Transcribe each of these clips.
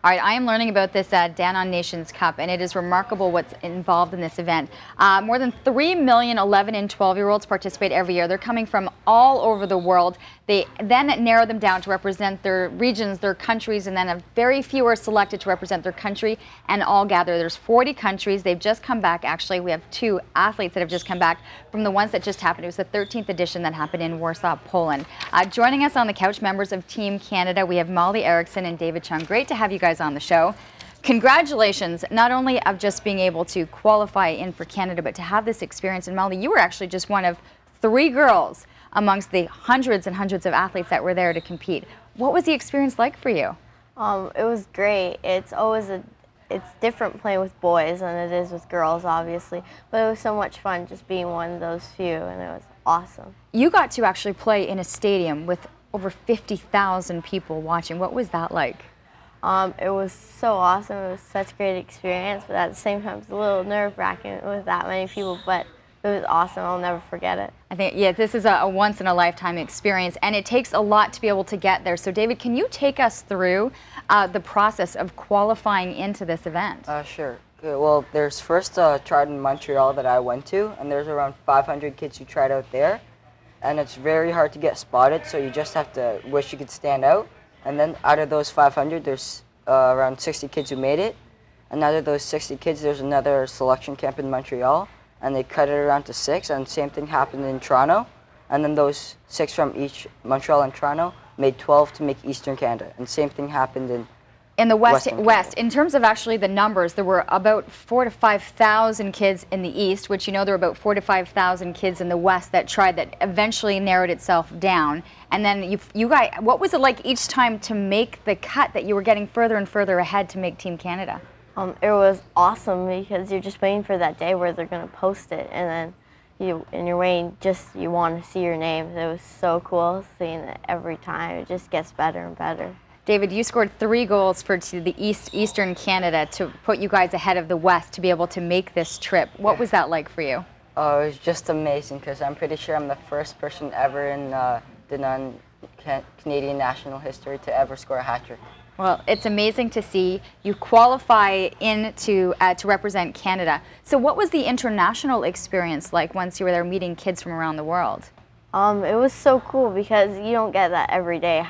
All right, I am learning about this Danone Nations Cup, and it is remarkable what's involved in this event. More than 3 million 11 and 12-year-olds participate every year. They're coming from all over the world. They then narrow them down to represent their regions, their countries, and then a very few are selected to represent their country and all gather. There's 40 countries. They've just come back, actually. We have 2 athletes that have just come back from the ones that just happened. It was the 13th edition that happened in Warsaw, Poland. Joining us on the couch, members of Team Canada, we have Mollie, Eriksson, and David Chung. Great to have you guys on the show. Congratulations, not only of just being able to qualify in for Canada, but to have this experience. And Mollie, you were actually just one of 3 girls amongst the hundreds and hundreds of athletes that were there to compete. What was the experience like for you? It was great. It's different playing with boys than it is with girls, obviously. But it was so much fun just being one of those few, and it was awesome. You got to actually play in a stadium with over 50,000 people watching. What was that like? It was so awesome. It was such a great experience, but at the same time, it's a little nerve-wracking with that many people, but it was awesome. I'll never forget it. I think, yeah, this is a once-in-a-lifetime experience, and it takes a lot to be able to get there. So, David, can you take us through the process of qualifying into this event? Sure. Okay, well, there's first a trial in Montreal that I went to, and there's around 500 kids who tried out there, and it's very hard to get spotted, so you just have to wish you could stand out. And then out of those 500, there's around 60 kids who made it. And out of those 60 kids, there's another selection camp in Montreal, and they cut it around to 6, and same thing happened in Toronto. And then those 6 from each Montreal and Toronto made 12 to make Eastern Canada. And same thing happened in the West. In terms of actually the numbers, there were about 4,000 to 5,000 kids in the East, which, you know, there were about 4,000 to 5,000 kids in the West that tried, that eventually narrowed itself down. And then you guys, what was it like each time to make the cut, that you were getting further and further ahead to make Team Canada? It was awesome because you're just waiting for that day where they're going to post it, and then you're waiting, you want to see your name. It was so cool seeing it every time. It just gets better and better. David, you scored 3 goals for the Eastern Canada to put you guys ahead of the West to be able to make this trip. What was that like for you? Oh, it was just amazing because I'm pretty sure I'm the first person ever in the non-Canadian national history to ever score a hat-trick. Well, it's amazing to see you qualify in to represent Canada. So what was the international experience like once you were there meeting kids from around the world? It was so cool because you don't get that every day,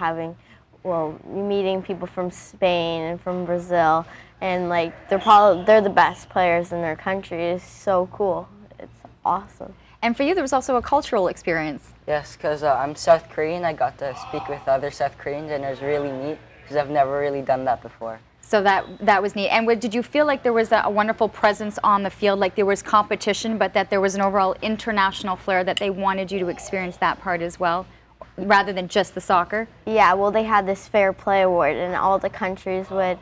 you're meeting people from Spain and from Brazil, and like they're the best players in their country. It's so cool. It's awesome. And for you, there was also a cultural experience. Yes, because I'm South Korean. I got to speak with other South Koreans, and it was really neat because I've never really done that before. So that was neat. And did you feel like there was a wonderful presence on the field, like there was competition, but that there was an overall international flair, that they wanted you to experience that part as well, rather than just the soccer? Yeah, well, they had this fair play award, and all the countries would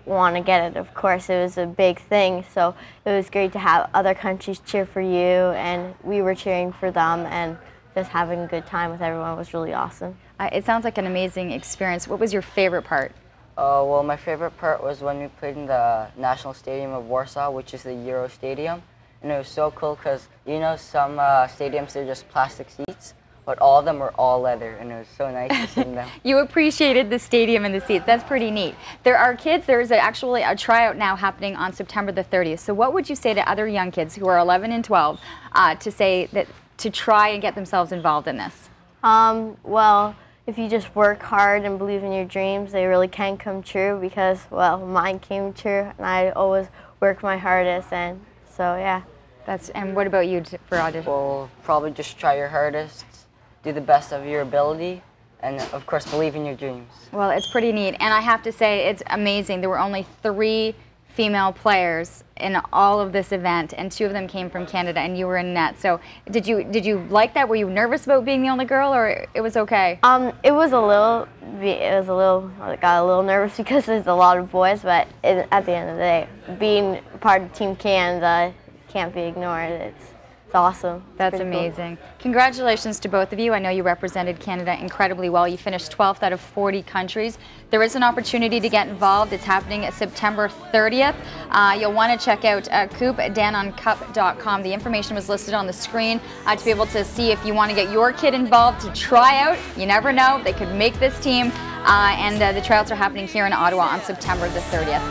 want to get it. Of course, it was a big thing, so it was great to have other countries cheer for you, and we were cheering for them, and just having a good time with everyone was really awesome. It sounds like an amazing experience. What was your favorite part? Well, my favorite part was when we played in the National Stadium of Warsaw, which is the Euro Stadium, and it was so cool because, you know, some stadiums, they're just plastic seats, but all of them were all leather, and it was so nice to see them. You appreciated the stadium and the seats. That's pretty neat. There are kids, there's actually a tryout now happening on September the 30th. So what would you say to other young kids who are 11 and 12 to try and get themselves involved in this? Well, if you just work hard and believe in your dreams, they really can come true because, well, mine came true, and I always work my hardest, and so, yeah. And what about you for audition? Well, probably just try your hardest, do the best of your ability, and of course believe in your dreams. Well, it's pretty neat, and I have to say it's amazing. There were only 3 female players in all of this event, and 2 of them came from Canada, and you were in net. So did you like that? Were you nervous about being the only girl, or it was okay? It was a little. I got a little nervous because there's a lot of boys, but at the end of the day, being part of Team Canada can't be ignored. it's awesome. It's That's pretty cool. amazing. Congratulations to both of you. I know you represented Canada incredibly well. You finished 12th out of 40 countries. There is an opportunity to get involved. It's happening September 30th. You'll want to check out CoopDanoneCup.com. The information was listed on the screen to be able to see if you want to get your kid involved to try out. You never know, they could make this team. And the tryouts are happening here in Ottawa on September the 30th.